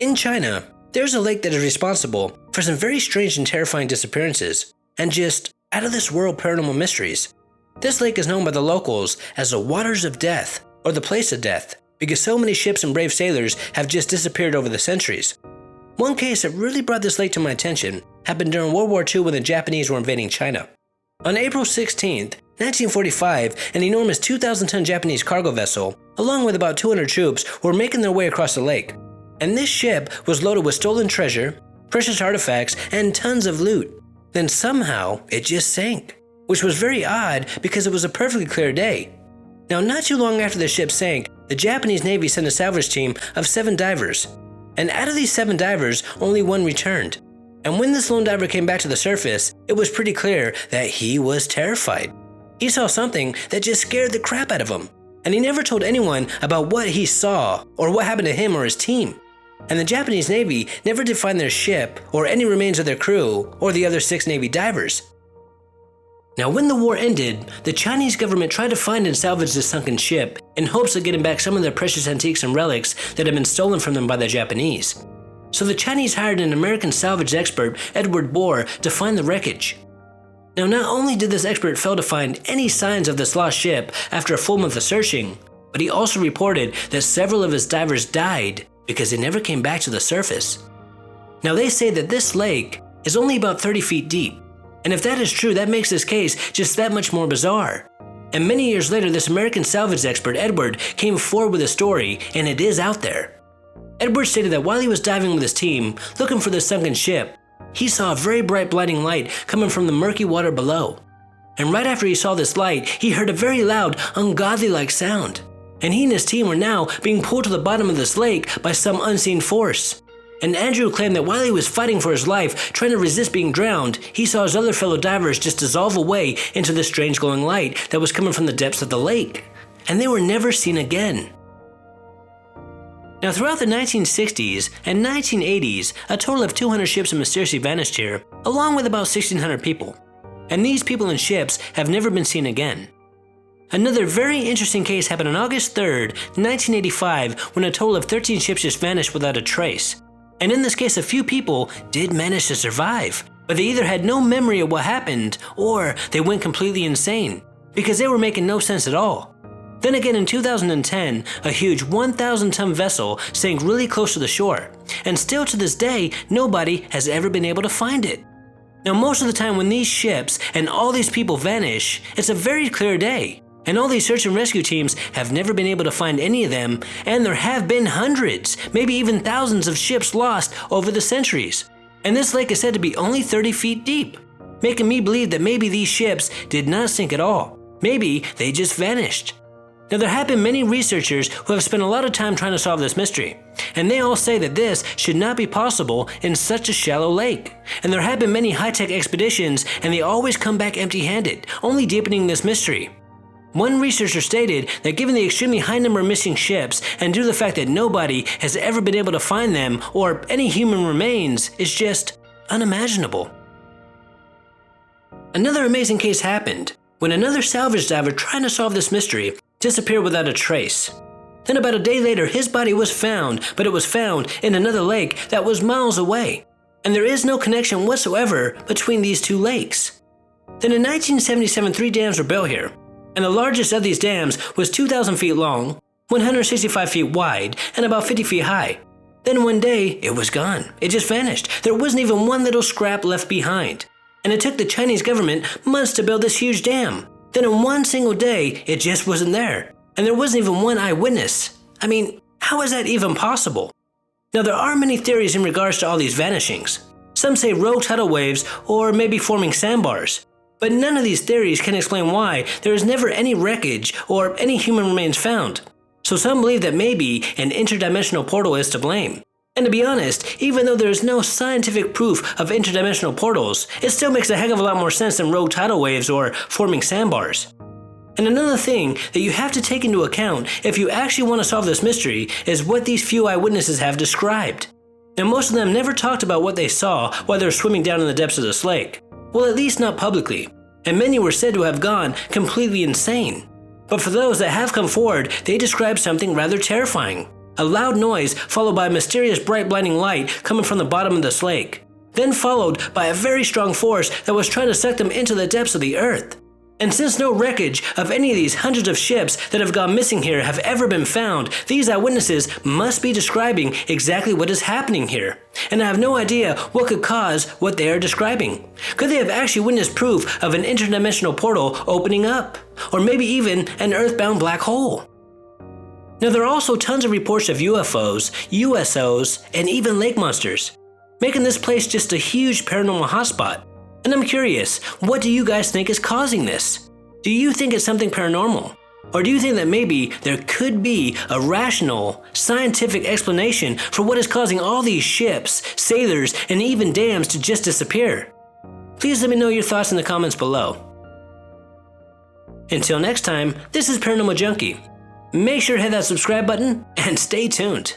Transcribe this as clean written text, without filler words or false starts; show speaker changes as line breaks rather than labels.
In China, there's a lake that is responsible for some very strange and terrifying disappearances, and just out-of-this-world paranormal mysteries. This lake is known by the locals as the Waters of Death, or the Place of Death, because so many ships and brave sailors have just disappeared over the centuries. One case that really brought this lake to my attention happened during World War II when the Japanese were invading China. On April 16, 1945, an enormous 2,000-ton Japanese cargo vessel, along with about 200 troops, were making their way across the lake. And this ship was loaded with stolen treasure, precious artifacts, and tons of loot. Then somehow, it just sank, which was very odd because it was a perfectly clear day. Now, not too long after the ship sank, the Japanese Navy sent a salvage team of 7 divers. And out of these 7 divers, only 1 returned. And when this lone diver came back to the surface, it was pretty clear that he was terrified. He saw something that just scared the crap out of him. And he never told anyone about what he saw or what happened to him or his team. And the Japanese Navy never did find their ship or any remains of their crew or the other 6 Navy divers. Now, when the war ended, the Chinese government tried to find and salvage this sunken ship in hopes of getting back some of their precious antiques and relics that had been stolen from them by the Japanese. So the Chinese hired an American salvage expert, Edward Bohr, to find the wreckage. Now, not only did this expert fail to find any signs of this lost ship after a full month of searching, but he also reported that several of his divers died because they never came back to the surface. Now, they say that this lake is only about 30 feet deep, and if that is true, that makes this case just that much more bizarre. And many years later, this American salvage expert, Edward, came forward with a story, and it is out there. Edward stated that while he was diving with his team, looking for this sunken ship, he saw a very bright blinding light coming from the murky water below. And right after he saw this light, he heard a very loud, ungodly-like sound. And he and his team were now being pulled to the bottom of this lake by some unseen force. And Andrew claimed that while he was fighting for his life, trying to resist being drowned, he saw his other fellow divers just dissolve away into this strange glowing light that was coming from the depths of the lake. And they were never seen again. Now, throughout the 1960s and 1980s, a total of 200 ships have mysteriously vanished here, along with about 1,600 people. And these people and ships have never been seen again. Another very interesting case happened on August 3rd, 1985, when a total of 13 ships just vanished without a trace. And in this case, a few people did manage to survive, but they either had no memory of what happened, or they went completely insane, because they were making no sense at all. Then again in 2010, a huge 1,000-ton vessel sank really close to the shore, and still to this day, nobody has ever been able to find it. Now, most of the time when these ships and all these people vanish, it's a very clear day, and all these search and rescue teams have never been able to find any of them, and there have been hundreds, maybe even thousands of ships lost over the centuries. And this lake is said to be only 30 feet deep, making me believe that maybe these ships did not sink at all. Maybe they just vanished. Now, there have been many researchers who have spent a lot of time trying to solve this mystery, and they all say that this should not be possible in such a shallow lake. And there have been many high-tech expeditions, and they always come back empty-handed, only deepening this mystery. One researcher stated that given the extremely high number of missing ships, and due to the fact that nobody has ever been able to find them or any human remains, is just unimaginable. Another amazing case happened when another salvage diver trying to solve this mystery disappeared without a trace. Then about a day later, his body was found, but it was found in another lake that was miles away. And there is no connection whatsoever between these two lakes. Then in 1977, 3 dams were built here, and the largest of these dams was 2,000 feet long, 165 feet wide, and about 50 feet high. Then one day, it was gone. It just vanished. There wasn't even one little scrap left behind. And it took the Chinese government months to build this huge dam. Then in one single day, it just wasn't there. And there wasn't even one eyewitness. I mean, how is that even possible? Now, there are many theories in regards to all these vanishings. Some say rogue tidal waves or maybe forming sandbars. But none of these theories can explain why there is never any wreckage or any human remains found. So some believe that maybe an interdimensional portal is to blame. And to be honest, even though there is no scientific proof of interdimensional portals, it still makes a heck of a lot more sense than rogue tidal waves or forming sandbars. And another thing that you have to take into account if you actually want to solve this mystery is what these few eyewitnesses have described. Now, most of them never talked about what they saw while they were swimming down in the depths of this lake. Well, at least not publicly. And many were said to have gone completely insane. But for those that have come forward, they described something rather terrifying. A loud noise followed by a mysterious bright blinding light coming from the bottom of this lake. Then followed by a very strong force that was trying to suck them into the depths of the earth. And since no wreckage of any of these hundreds of ships that have gone missing here have ever been found, these eyewitnesses must be describing exactly what is happening here. And I have no idea what could cause what they are describing. Could they have actually witnessed proof of an interdimensional portal opening up? Or maybe even an earthbound black hole? Now there are also tons of reports of UFOs, USOs, and even lake monsters, making this place just a huge paranormal hotspot. And I'm curious, what do you guys think is causing this? Do you think it's something paranormal? Or do you think that maybe there could be a rational, scientific explanation for what is causing all these ships, sailors, and even dams to just disappear? Please let me know your thoughts in the comments below. Until next time, this is Paranormal Junkie. Make sure to hit that subscribe button and stay tuned.